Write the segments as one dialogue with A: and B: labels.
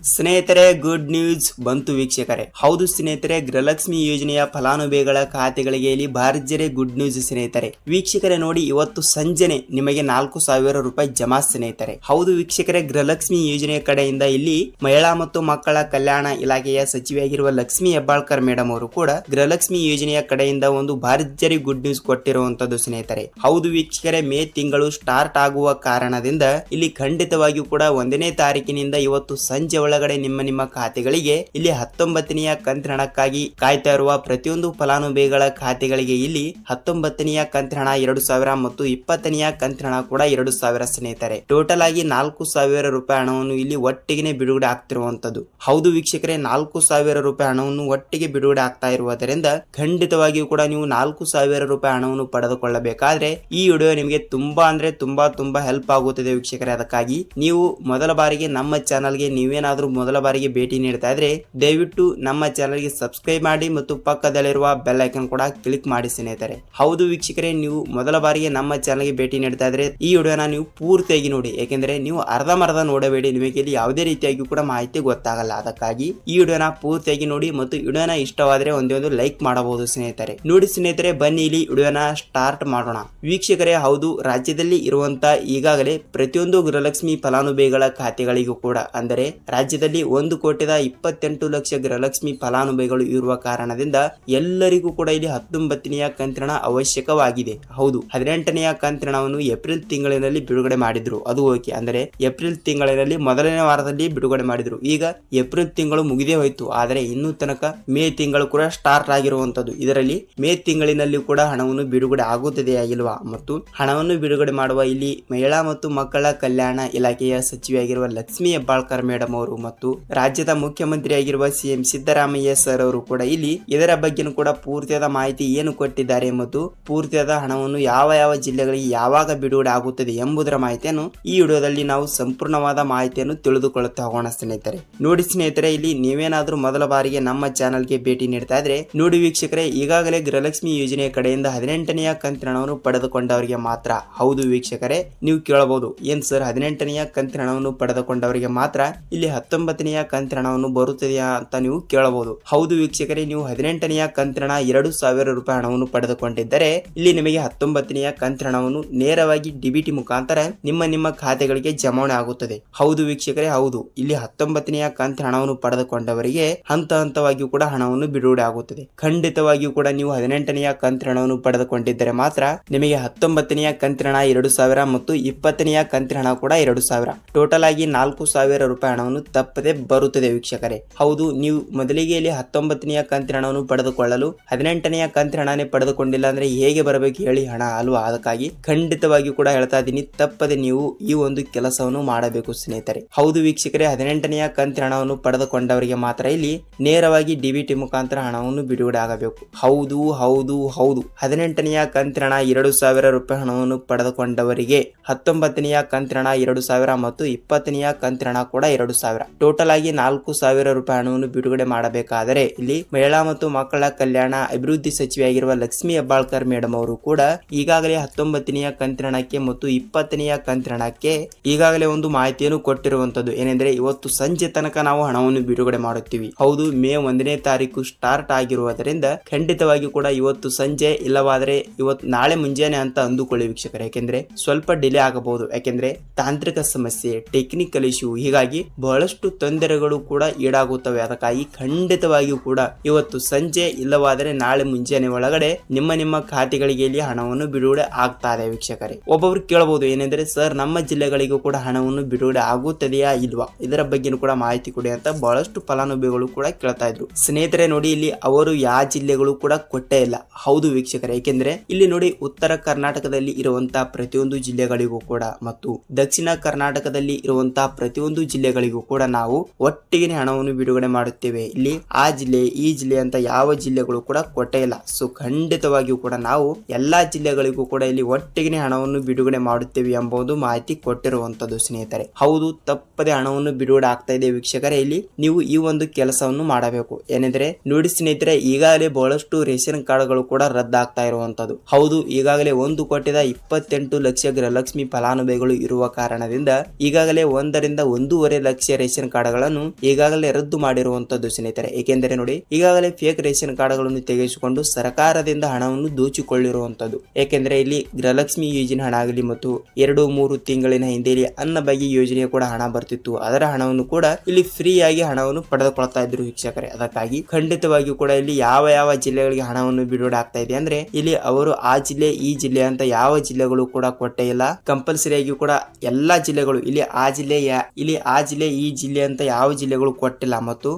A: ಸ್ನೇಹಿತರೆ, good news ಬಂತು ವೀಕ್ಷಕರೇ. ಹೌದು ಸ್ನೇಹಿತರೆ, ಗೃಹಲಕ್ಷ್ಮಿ ಯೋಜನೆಯ ಫಲಾನುಭವಿಗಳ ಖಾತೆಗಳಿಗೆ ಇಲ್ಲಿ ಭರ್ಜರಿ ಗುಡ್ ನ್ಯೂಸ್ ಸ್ನೇಹಿತರೆ. ವೀಕ್ಷಕರೇ ನೋಡಿ, ಇವತ್ತು ಸಂಜೆನೆ ನಿಮಗೆ 4,000 ರೂಪಾಯಿ ಜಮಾ ಸ್ನೇಹಿತರೆ. ಹೌದು ವೀಕ್ಷಕರೇ, ಗೃಹಲಕ್ಷ್ಮಿ ಯೋಜನೆಯ ಕಡೆಯಿಂದ ಇಲ್ಲಿ ಮಹಿಳಾ ಮತ್ತು ಮಕ್ಕಳ ಕಲ್ಯಾಣ ಇಲಾಖೆಯ ಸಚಿವೆಯಾಗಿರುವ ಲಕ್ಷ್ಮಿ ಹೆಬ್ಬಾಳ್ಕರ್ ಮೇಡಮ್ ಅವರು ಕೂಡ ಗೃಹಲಕ್ಷ್ಮಿ ಯೋಜನೆಯ ಕಡೆಯಿಂದ ಒಂದು ಭರ್ಜರಿ ಗುಡ್ ನ್ಯೂಸ್ ಕೊಟ್ಟಿರುವಂತದ್ದು ಸ್ನೇಹಿತರೆ. ಹೌದು ವೀಕ್ಷಕರೇ, ಮೇ ತಿಂಗಳು ಸ್ಟಾರ್ಟ್ ಆಗುವ ಕಾರಣದಿಂದ ಇಲ್ಲಿ ಖಂಡಿತವಾಗಿಯೂ ಕೂಡ 1ನೇ ತಾರೀಕಿನಿಂದ ಇವತ್ತು ಸಂಜೆ ಒಳಗಡೆ ನಿಮ್ಮ ಖಾತೆಗಳಿಗೆ ಇಲ್ಲಿ 19ನೆಯ ಕಂತಿನ ಹಣಕ್ಕಾಗಿ ಕಾಯ್ತಾ ಇರುವ ಪ್ರತಿಯೊಂದು ಫಲಾನುಭವಿಗಳ ಖಾತೆಗಳಿಗೆ ಇಲ್ಲಿ 19ನೆಯ ಕಂತಿನ ಹಣ 2,000 ಮತ್ತು 20ನೆಯ ಕಂತಿನ ಹಣ ಕೂಡ 2,000 ಸ್ನೇಹಿತರೆ. ಟೋಟಲ್ ಆಗಿ 4,000 ರೂಪಾಯಿ ಹಣವನ್ನು ಇಲ್ಲಿ ಒಟ್ಟಿಗೆ ಬಿಡುಗಡೆ ಆಗ್ತಿರುವಂತದ್ದು. ಹೌದು ವೀಕ್ಷಕರೇ, 4,000 ರೂಪಾಯಿ ಹಣವನ್ನು ಒಟ್ಟಿಗೆ ಬಿಡುಗಡೆ ಆಗ್ತಾ ಇರುವುದರಿಂದ ಖಂಡಿತವಾಗಿಯೂ ಕೂಡ ನೀವು 4,000 ರೂಪಾಯಿ ಹಣವನ್ನು ಪಡೆದುಕೊಳ್ಳಬೇಕಾದ್ರೆ ಈ ವಿಡಿಯೋ ನಿಮಗೆ ತುಂಬಾ ಅಂದ್ರೆ ತುಂಬಾ ಹೆಲ್ಪ್ ಆಗುತ್ತದೆ ವೀಕ್ಷಕರೇ. ಅದಕ್ಕಾಗಿ ನೀವು ಮೊದಲ ಬಾರಿಗೆ ನಮ್ಮ ಚಾನಲ್ಗೆ ನೀವೇನಾದ್ರೂ ಮೊದಲ ಬಾರಿಗೆ ಭೇಟಿ ನೀಡ್ತಾ ಇದ್ರೆ ದಯವಿಟ್ಟು ನಮ್ಮ ಚಾನಲ್ಗೆ ಸಬ್ಸ್ಕ್ರೈಬ್ ಮಾಡಿ ಮತ್ತು ಪಕ್ಕದಲ್ಲಿರುವ ಬೆಲ್ ಐಕಾನ್ ಕೂಡ ಕ್ಲಿಕ್ ಮಾಡಿ ಸ್ನೇಹಿತರೆ. ಹೌದು ವೀಕ್ಷಕರೇ, ನೀವು ಮೊದಲ ಬಾರಿಗೆ ನಮ್ಮ ಚಾನಲ್ಗೆ ಭೇಟಿ ನೀಡ್ತಾ ಇದ್ರೆ ಈ ವಿಡಿಯೋನ ನೀವು ಪೂರ್ತಿಯಾಗಿ ನೋಡಿ. ಯಾಕೆಂದ್ರೆ ನೀವು ಅರ್ಧಮರ್ಧ ನೋಡಬೇಡಿ, ನಿಮಗೆ ಇಲ್ಲಿ ಯಾವುದೇ ರೀತಿಯಾಗಿ ಕೂಡ ಮಾಹಿತಿ ಗೊತ್ತಾಗಲ್ಲ. ಅದಕ್ಕಾಗಿ ಈ ವಿಡಿಯೋನ ಪೂರ್ತಿಯಾಗಿ ನೋಡಿ ಮತ್ತು ವಿಡಿಯೋನ ಇಷ್ಟವಾದ್ರೆ ಒಂದೇ ಒಂದು ಲೈಕ್ ಮಾಡಬಹುದು ಸ್ನೇಹಿತರೆ. ನೋಡಿ ಸ್ನೇಹಿತರೆ, ಬನ್ನಿ ಇಲ್ಲಿ ವಿಡಿಯೋನ ಸ್ಟಾರ್ಟ್ ಮಾಡೋಣ. ವೀಕ್ಷಕರೇ, ಹೌದು, ರಾಜ್ಯದಲ್ಲಿ ಇರುವಂತ ಈಗಾಗಲೇ ಪ್ರತಿಯೊಂದು ಗೃಹಲಕ್ಷ್ಮಿ ಫಲಾನುಭವಿಗಳ ಖಾತೆಗಳಿಗೂ ಕೂಡ ಅಂದರೆ ರಾಜ್ಯದಲ್ಲಿ 1,28 ಲಕ್ಷ ಗೃಹಲಕ್ಷ್ಮಿ ಫಲಾನುಭವಿಗಳು ಇರುವ ಕಾರಣದಿಂದ ಎಲ್ಲರಿಗೂ ಕೂಡ ಇಲ್ಲಿ 19ನೆಯ ಕಂತಿನ ಅವಶ್ಯಕವಾಗಿದೆ. ಹೌದು, 18ನೆಯ ಕಂತಿನವನ್ನು ಏಪ್ರಿಲ್ ತಿಂಗಳಿನಲ್ಲಿ ಬಿಡುಗಡೆ ಮಾಡಿದ್ರು, ಅದು ಓಕೆ. ಅಂದರೆ ಏಪ್ರಿಲ್ ತಿಂಗಳಿನಲ್ಲಿ ಮೊದಲನೇ ವಾರದಲ್ಲಿ ಬಿಡುಗಡೆ ಮಾಡಿದ್ರು. ಈಗ ಏಪ್ರಿಲ್ ತಿಂಗಳು ಮುಗಿದೇ ಹೋಯ್ತು, ಆದರೆ ಇನ್ನೂ ತನಕ ಮೇ ತಿಂಗಳು ಕೂಡ ಸ್ಟಾರ್ಟ್ ಆಗಿರುವಂತದ್ದು. ಇದರಲ್ಲಿ ಮೇ ತಿಂಗಳಿನಲ್ಲಿ ಕೂಡ ಹಣವನ್ನು ಬಿಡುಗಡೆ ಆಗುತ್ತದೆಯಾ ಇಲ್ವಾ ಮತ್ತು ಹಣವನ್ನು ಬಿಡುಗಡೆ ಮಾಡುವ ಇಲ್ಲಿ ಮಹಿಳಾ ಮತ್ತು ಮಕ್ಕಳ ಕಲ್ಯಾಣ ಇಲಾಖೆಯ ಸಚಿವೆಯಾಗಿರುವ ಲಕ್ಷ್ಮಿ ಹೆಬ್ಬಾಳ್ಕರ್ ಮೇಡಮ್ ಅವರು ಮತ್ತು ರಾಜ್ಯದ ಮುಖ್ಯಮಂತ್ರಿಯಾಗಿರುವ ಸಿಎಂ ಸಿದ್ದರಾಮಯ್ಯ ಸರ್ ಅವರು ಕೂಡ ಇಲ್ಲಿ ಇದರ ಬಗ್ಗೆ ಕೂಡ ಪೂರ್ತಿಯಾದ ಮಾಹಿತಿ ಏನು ಕೊಟ್ಟಿದ್ದಾರೆ ಮತ್ತು ಪೂರ್ತಿಯಾದ ಹಣವನ್ನು ಯಾವ ಜಿಲ್ಲೆಗಳಿಗೆ ಯಾವಾಗ ಬಿಡುಗಡೆ ಆಗುತ್ತದೆ ಎಂಬುದರ ಮಾಹಿತಿಯನ್ನು ಈ ವಿಡಿಯೋದಲ್ಲಿ ನಾವು ಸಂಪೂರ್ಣವಾದ ಮಾಹಿತಿಯನ್ನು ತಿಳಿದುಕೊಳ್ಳುತ್ತಾ ಹೋಗೋಣ ಸ್ನೇಹಿತರೆ. ನೋಡಿ ಸ್ನೇಹಿತರೆ, ಇಲ್ಲಿ ನೀವೇನಾದ್ರೂ ಮೊದಲ ಬಾರಿಗೆ ನಮ್ಮ ಚಾನಲ್ಗೆ ಭೇಟಿ ನೀಡ್ತಾ ಇದ್ರೆ ನೋಡಿ ವೀಕ್ಷಕರೇ, ಈಗಾಗಲೇ ಗೃಹಲಕ್ಷ್ಮಿ ಯೋಜನೆಯ ಕಡೆಯಿಂದ 18ನೆಯ ಕಂತಿನ ಹಣವನ್ನು ಪಡೆದುಕೊಂಡವರಿಗೆ ಮಾತ್ರ. ಹೌದು ವೀಕ್ಷಕರೇ, ನೀವು ಕೇಳಬಹುದು, ಏನ್ ಸರ್ 18ನೆಯ ಕಂತಿನ ಹಣವನ್ನು ಪಡೆದುಕೊಂಡವರಿಗೆ ಮಾತ್ರ ಇಲ್ಲಿ 19ನೆಯ ಕಂತಿನ ಹಣವನ್ನು ಬರುತ್ತದೆಯಾ ಅಂತ ನೀವು ಕೇಳಬಹುದು. ಹೌದು ವೀಕ್ಷಕರೇ, ನೀವು 18ನೆಯ ಕಂತಿನ ಹಣ 2,000 ರೂಪಾಯಿ ಹಣವನ್ನು ಪಡೆದುಕೊಂಡಿದ್ದರೆ ಇಲ್ಲಿ ನಿಮಗೆ 19ನೆಯ ಕಂತಿನ ಹಣವನ್ನು ನೇರವಾಗಿ ಡಿಬಿಟಿ ಮುಖಾಂತರ ನಿಮ್ಮ ಖಾತೆಗಳಿಗೆ ಜಮಾವಣೆ ಆಗುತ್ತದೆ. ಹೌದು ವೀಕ್ಷಕರೇ, ಹೌದು, ಇಲ್ಲಿ 19ನೆಯ ಕಂತಿನ ಹಣವನ್ನು ಪಡೆದುಕೊಂಡವರಿಗೆ ಹಂತವಾಗಿಯೂ ಕೂಡ ಹಣವನ್ನು ಬಿಡುಗಡೆ ಆಗುತ್ತದೆ. ಖಂಡಿತವಾಗಿಯೂ ಕೂಡ ನೀವು 18ನೆಯ ಕಂತಿನ ಹಣವನ್ನು ಪಡೆದುಕೊಂಡಿದ್ದರೆ ಮಾತ್ರ ನಿಮಗೆ 19ನೆಯ ಕಂತಿನ ಹಣ 2,000 ಮತ್ತು 20ನೆಯ ಕಂತಿನ ಹಣ ಕೂಡ 2,000 ಟೋಟಲ್ ಆಗಿ 4,000 ರೂಪಾಯಿ ಹಣವನ್ನು ತಪ್ಪದೆ ಬರುತ್ತದೆ ವೀಕ್ಷಕರೇ. ಹೌದು, ನೀವು ಮೊದಲಿಗೆ ಇಲ್ಲಿ 19ನೆಯ ಕಂತಿನ ಹಣವನ್ನು ಪಡೆದುಕೊಳ್ಳಲು 18ನೆಯ ಕಂತಿನ ಹಣನೇ ಪಡೆದುಕೊಂಡಿಲ್ಲ ಅಂದ್ರೆ ಹೇಗೆ ಬರಬೇಕು ಹೇಳಿ ಹಣ ಅಲ್ವಾ? ಅದಕ್ಕಾಗಿ ಖಂಡಿತವಾಗಿಯೂ ಕೂಡ ಹೇಳ್ತಾ ಇದ್ದೀನಿ, ತಪ್ಪದೆ ನೀವು ಈ ಒಂದು ಕೆಲಸವನ್ನು ಮಾಡಬೇಕು ಸ್ನೇಹಿತರೆ. ಹೌದು ವೀಕ್ಷಕರೇ, 18ನೆಯ ಕಂತಿನ ಹಣವನ್ನು ಪಡೆದುಕೊಂಡವರಿಗೆ ಮಾತ್ರ ಇಲ್ಲಿ ನೇರವಾಗಿ ಡಿಬಿಟಿ ಮುಖಾಂತರ ಹಣವನ್ನು ಬಿಡುಗಡೆ ಆಗಬೇಕು. ಹೌದು ಹೌದು ಹೌದು 18ನೆಯ ಕಂತಿನ ಹಣ 2,000 ರೂಪಾಯಿ ಹಣವನ್ನು ಪಡೆದುಕೊಂಡವರಿಗೆ 19ನೆಯ ಕಂತಿನ ಹಣ 2,000 ಮತ್ತು 20ನೆಯ ಕಂತಿನ ಹಣ ಕೂಡ 2,000 ಟೋಟಲ್ ಆಗಿ 4,000 ರೂಪಾಯಿ ಹಣವನ್ನು ಬಿಡುಗಡೆ ಮಾಡಬೇಕಾದರೆ ಇಲ್ಲಿ ಮಹಿಳಾ ಮತ್ತು ಮಕ್ಕಳ ಕಲ್ಯಾಣ ಅಭಿವೃದ್ಧಿ ಸಚಿವೆಯಾಗಿರುವ ಲಕ್ಷ್ಮಿ ಹೆಬ್ಬಾಳ್ಕರ್ ಮೇಡಮ್ ಅವರು ಕೂಡ ಈಗಾಗಲೇ 19ನೆಯ ಕಂತಿನ ಹಣಕ್ಕೆ ಮತ್ತು 20ನೆಯ ಕಂತಿನ ಹಣಕ್ಕೆ ಈಗಾಗಲೇ ಒಂದು ಮಾಹಿತಿಯನ್ನು ಕೊಟ್ಟಿರುವಂತದ್ದು. ಏನೆಂದ್ರೆ ಇವತ್ತು ಸಂಜೆ ತನಕ ನಾವು ಹಣವನ್ನು ಬಿಡುಗಡೆ ಮಾಡುತ್ತೀವಿ. ಹೌದು, ಮೇ 1ನೇ ತಾರೀಕು ಸ್ಟಾರ್ಟ್ ಆಗಿರುವುದರಿಂದ ಖಂಡಿತವಾಗಿ ಕೂಡ ಇವತ್ತು ಸಂಜೆ ಇಲ್ಲವಾದರೆ ಇವತ್ತು ನಾಳೆ ಮುಂಜಾನೆ ಅಂತ ಅಂದುಕೊಳ್ಳಿ ವೀಕ್ಷಕರೇ. ಯಾಕೆಂದ್ರೆ ಸ್ವಲ್ಪ ಡಿಲೇ ಆಗಬಹುದು, ಯಾಕೆಂದ್ರೆ ತಾಂತ್ರಿಕ ಸಮಸ್ಯೆ, ಟೆಕ್ನಿಕಲ್ ಇಶ್ಯೂ, ಹೀಗಾಗಿ ಬಹಳಷ್ಟು ತೊಂದರೆಗಳು ಕೂಡ ಈಡಾಗುತ್ತವೆ. ಅದಕ್ಕಾಗಿ ಖಂಡಿತವಾಗಿಯೂ ಕೂಡ ಇವತ್ತು ಸಂಜೆ ಇಲ್ಲವಾದರೆ ನಾಳೆ ಮುಂಜಾನೆ ಒಳಗಡೆ ನಿಮ್ಮ ಖಾತೆಗಳಿಗೆ ಇಲ್ಲಿ ಹಣವನ್ನು ಬಿಡುಗಡೆ ಆಗ್ತಾ ಇದೆ ವೀಕ್ಷಕರೇ. ಒಬ್ಬೊಬ್ರು ಕೇಳಬಹುದು, ಏನೆಂದ್ರೆ ಸರ್ ನಮ್ಮ ಜಿಲ್ಲೆಗಳಿಗೂ ಕೂಡ ಹಣವನ್ನು ಬಿಡುಗಡೆ ಆಗುತ್ತದೆಯಾ ಇಲ್ವಾ, ಇದರ ಬಗ್ಗೆ ಕೂಡ ಮಾಹಿತಿ ಕೊಡಿ ಅಂತ ಬಹಳಷ್ಟು ಫಲಾನುಭವಿಗಳು ಕೂಡ ಕೇಳ್ತಾ ಇದ್ರು. ಸ್ನೇಹಿತರೆ ನೋಡಿ, ಇಲ್ಲಿ ಅವರು ಯಾವ ಜಿಲ್ಲೆಗಳು ಕೂಡ ಕೊಟ್ಟೇ ಇಲ್ಲ. ಹೌದು ವೀಕ್ಷಕರೇ, ಏಕೆಂದ್ರೆ ಇಲ್ಲಿ ನೋಡಿ ಉತ್ತರ ಕರ್ನಾಟಕದಲ್ಲಿ ಇರುವಂತಹ ಪ್ರತಿಯೊಂದು ಜಿಲ್ಲೆಗಳಿಗೂ ಕೂಡ ಮತ್ತು ದಕ್ಷಿಣ ಕರ್ನಾಟಕದಲ್ಲಿ ಇರುವಂತಹ ಪ್ರತಿಯೊಂದು ಜಿಲ್ಲೆಗಳಿಗೂ ಕೂಡ ನಾವು ಒಟ್ಟಿಗೆ ಹಣವನ್ನು ಬಿಡುಗಡೆ ಮಾಡುತ್ತೇವೆ. ಇಲ್ಲಿ ಆ ಜಿಲ್ಲೆ ಈ ಜಿಲ್ಲೆ ಅಂತ ಯಾವ ಜಿಲ್ಲೆಗಳು ಕೂಡ ಕೊಟ್ಟೇ ಇಲ್ಲ. ಸೊ ಖಂಡಿತವಾಗಿಯೂ ಕೂಡ ನಾವು ಎಲ್ಲಾ ಜಿಲ್ಲೆಗಳಿಗೂ ಕೂಡ ಇಲ್ಲಿ ಒಟ್ಟಿಗೆ ಹಣವನ್ನು ಬಿಡುಗಡೆ ಮಾಡುತ್ತೇವೆ ಎಂಬುದು ಮಾಹಿತಿ ಕೊಟ್ಟಿರುವಂತದ್ದು ಸ್ನೇಹಿತರೆ. ಹೌದು, ತಪ್ಪದೆ ಹಣವನ್ನು ಬಿಡುಗಡೆ ಆಗ್ತಾ ಇದೆ ವೀಕ್ಷಕರೇ. ಇಲ್ಲಿ ನೀವು ಈ ಒಂದು ಕೆಲಸವನ್ನು ಮಾಡಬೇಕು. ಏನೆಂದ್ರೆ ನೋಡಿ ಸ್ನೇಹಿತರೆ, ಈಗಾಗಲೇ ಬಹಳಷ್ಟು ರೇಷನ್ ಕಾರ್ಡ್ಗಳು ಕೂಡ ರದ್ದಾಗ್ತಾ ಇರುವಂತದ್ದು. ಹೌದು, ಈಗಾಗಲೇ 1,28 ಲಕ್ಷ ಗೃಹಲಕ್ಷ್ಮಿ ಫಲಾನುಭವಿಗಳು ಇರುವ ಕಾರಣದಿಂದ ಈಗಾಗಲೇ 1 ರಿಂದ 1.5 ಲಕ್ಷ ರೇಷನ್ ಕಾರ್ಡ್ಗಳನ್ನು ಈಗಾಗಲೇ ರದ್ದು ಮಾಡಿರುವಂತದ್ದು ಸ್ನೇಹಿತರೆ. ಏಕೆಂದರೆ ನೋಡಿ, ಈಗಾಗಲೇ ಫೇಕ್ ರೇಷನ್ ಕಾರ್ಡ್ಗಳನ್ನು ತೆಗೆಸಿಕೊಂಡು ಸರ್ಕಾರದಿಂದ ಹಣವನ್ನು ದೋಚಿಕೊಳ್ಳಿರುವಂತದ್ದು. ಏಕೆಂದರೆ ಇಲ್ಲಿ ಗೃಹಲಕ್ಷ್ಮಿ ಯೋಜನೆ ಹಣ ಆಗಲಿ ಮತ್ತು 2-3 ತಿಂಗಳಿನ ಹಿಂದೆ ಅನ್ನಭಾಗ್ಯ ಯೋಜನೆಯ ಕೂಡ ಹಣ ಬರ್ತಿತ್ತು. ಅದರ ಹಣವನ್ನು ಕೂಡ ಇಲ್ಲಿ ಫ್ರೀ ಆಗಿ ಹಣವನ್ನು ಪಡೆದುಕೊಳ್ತಾ ಇದ್ರು ವೀಕ್ಷಕರೇ. ಅದಕ್ಕಾಗಿ ಖಂಡಿತವಾಗಿಯೂ ಕೂಡ ಇಲ್ಲಿ ಯಾವ ಯಾವ ಜಿಲ್ಲೆಗಳಿಗೆ ಹಣವನ್ನು ಬಿಡುಗಡೆ ಆಗ್ತಾ ಇದೆ ಅಂದ್ರೆ ಇಲ್ಲಿ ಅವರು ಆ ಜಿಲ್ಲೆ ಈ ಜಿಲ್ಲೆ ಅಂತ ಯಾವ ಜಿಲ್ಲೆಗಳು ಕೂಡ ಕೊಟ್ಟೇ ಇಲ್ಲ. ಕಂಪಲ್ಸರಿ ಆಗಿ ಕೂಡ ಎಲ್ಲಾ ಜಿಲ್ಲೆಗಳು ಇಲ್ಲಿ ಆ ಜಿಲ್ಲೆ ಈ ಜಿಲ್ಲೆ ಅಂತ ಯಾವ ಜಿಲ್ಲೆಗಳು ಕೊಟ್ಟಿಲ್ಲ. ಮತ್ತು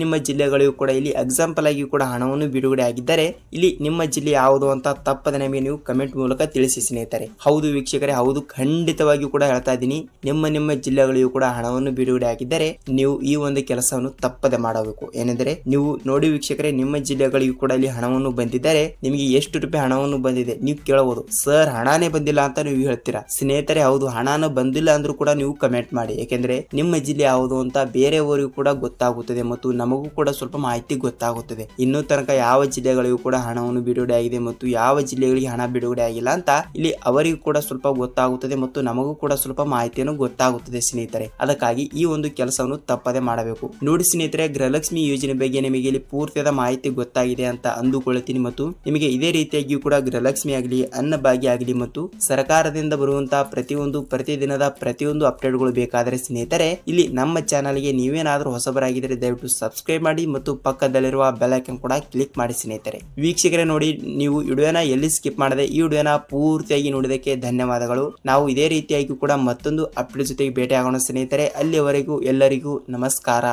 A: ನಿಮ್ಮ ಜಿಲ್ಲೆಗಳಿಗೂ ಕೂಡ ಇಲ್ಲಿ ಎಕ್ಸಾಂಪಲ್ ಆಗಿ ಕೂಡ ಹಣವನ್ನು ಬಿಡುಗಡೆ ಆಗಿದ್ದರೆ ಇಲ್ಲಿ ನಿಮ್ಮ ಜಿಲ್ಲೆ ಯಾವುದು ಅಂತ ತಪ್ಪದೆ ನಮಗೆ ನೀವು ಕಮೆಂಟ್ ಮೂಲಕ ತಿಳಿಸಿ ಸ್ನೇಹಿತರೆ. ಹೌದು ವೀಕ್ಷಕರೇ, ಹೌದು, ಖಂಡಿತವಾಗಿಯೂ ಕೂಡ ಹೇಳ್ತಾ ಇದ್ದೀನಿ, ನಿಮ್ಮ ಜಿಲ್ಲೆಗಳಿಗೂ ಕೂಡ ಹಣವನ್ನು ಬಿಡುಗಡೆ ಆಗಿದ್ದರೆ ನೀವು ಈ ಒಂದು ಕೆಲಸವನ್ನು ತಪ್ಪದೆ ಮಾಡಬೇಕು. ಏನೆಂದರೆ ನೀವು ನೋಡಿ ವೀಕ್ಷಕರೇ, ನಿಮ್ಮ ಜಿಲ್ಲೆಗಳಿಗೂ ಕೂಡ ಇಲ್ಲಿ ಹಣವನ್ನು ಬಂದಿದ್ದರೆ ನಿಮಗೆ ಎಷ್ಟು ರೂಪಾಯಿ ಹಣವನ್ನು ಬಂದಿದೆ ನೀವು ಕೇಳಬಹುದು. ಸರ್ ಹಣನೇ ಬಂದಿಲ್ಲ ಅಂತ ನೀವು ಹೇಳ್ತೀರಾ ಸ್ನೇಹಿತರೆ. ಹೌದು, ಹಣನ ಬಂದಿಲ್ಲ ಅಂದ್ರೂ ಕೂಡ ನೀವು ಕಮೆಂಟ್ ಮಾಡಿ. ಯಾಕೆಂದ್ರೆ ನಿಮ್ಮ ಜಿಲ್ಲೆ ಯಾವುದು ಅಂತ ಬೇರೆಯವರಿಗೂ ಕೂಡ ಗೊತ್ತಾಗುತ್ತದೆ ಮತ್ತು ನಮಗೂ ಕೂಡ ಸ್ವಲ್ಪ ಮಾಹಿತಿ ಗೊತ್ತಾಗುತ್ತದೆ. ಇನ್ನೂ ತನಕ ಯಾವ ಜಿಲ್ಲೆಗಳಿಗೂ ಕೂಡ ಹಣವನ್ನು ಬಿಡುಗಡೆ ಆಗಿದೆ ಮತ್ತು ಯಾವ ಜಿಲ್ಲೆಗಳಿಗೆ ಹಣ ಬಿಡುಗಡೆ ಆಗಿಲ್ಲ ಅಂತ ಇಲ್ಲಿ ಅವರಿಗೂ ಕೂಡ ಸ್ವಲ್ಪ ಗೊತ್ತಾಗುತ್ತದೆ ಮತ್ತು ನಮಗೂ ಕೂಡ ಸ್ವಲ್ಪ ಮಾಹಿತಿಯನ್ನು ಗೊತ್ತಾಗುತ್ತದೆ ಸ್ನೇಹಿತರೆ. ಅದಕ್ಕಾಗಿ ಈ ಒಂದು ಕೆಲಸವನ್ನು ತಪ್ಪದೆ ಮಾಡಬೇಕು. ನೋಡಿ ಸ್ನೇಹಿತರೆ, ಗೃಹಲಕ್ಷ್ಮಿ ಯೋಜನೆ ಬಗ್ಗೆ ನಿಮಗೆ ಇಲ್ಲಿ ಪೂರ್ತಿಯಾದ ಮಾಹಿತಿ ಗೊತ್ತಾಗಿದೆ ಅಂತ ಅಂದುಕೊಳ್ಳುತ್ತೀನಿ. ಮತ್ತು ನಿಮಗೆ ಇದೇ ರೀತಿಯಾಗಿ ಕೂಡ ಗೃಹಲಕ್ಷ್ಮಿ ಆಗಲಿ, ಅನ್ನಭಾಗ್ಯ ಆಗಲಿ ಮತ್ತು ಸರ್ಕಾರದಿಂದ ಬರುವಂತಹ ಪ್ರತಿದಿನದ ಪ್ರತಿಯೊಂದು ಅಪ್ಡೇಟ್ಗಳು ಬೇಕಾದರೆ ಸ್ನೇಹಿತರೆ ಇಲ್ಲಿ ನಮ್ಮ ಚಾನಲ್ಗೆ ನೀವೇನಾದ್ರೂ ಹೊಸಬರಾಗಿದ್ದರೆ ದಯವಿಟ್ಟು ಸಬ್ಸ್ಕ್ರೈಬ್ ಮಾಡಿ ಮತ್ತು ಪಕ್ಕದಲ್ಲಿರುವ ಬೆಲ್ ಐಕಾನ್ ಕೂಡ ಕ್ಲಿಕ್ ಮಾಡಿ ಸ್ನೇಹಿತರೆ. ವೀಕ್ಷಕರೇ ನೋಡಿ, ನೀವು ವಿಡಿಯೋನ ಎಲ್ಲಿ ಸ್ಕಿಪ್ ಮಾಡದೆ ಈ ವಿಡಿಯೋನ ಪೂರ್ತಿಯಾಗಿ ನೋಡಿದಕ್ಕೆ ಧನ್ಯವಾದಗಳು. ನಾವು ಇದೇ ರೀತಿಯಾಗಿ ಕೂಡ ಮತ್ತೊಂದು ಅಪ್ಡೇಟ್ ಜೊತೆಗೆ ಭೇಟಿ ಆಗೋಣ ಸ್ನೇಹಿತರೆ. ಅಲ್ಲಿಯವರೆಗೂ ಎಲ್ಲರಿಗೂ ನಮಸ್ಕಾರ.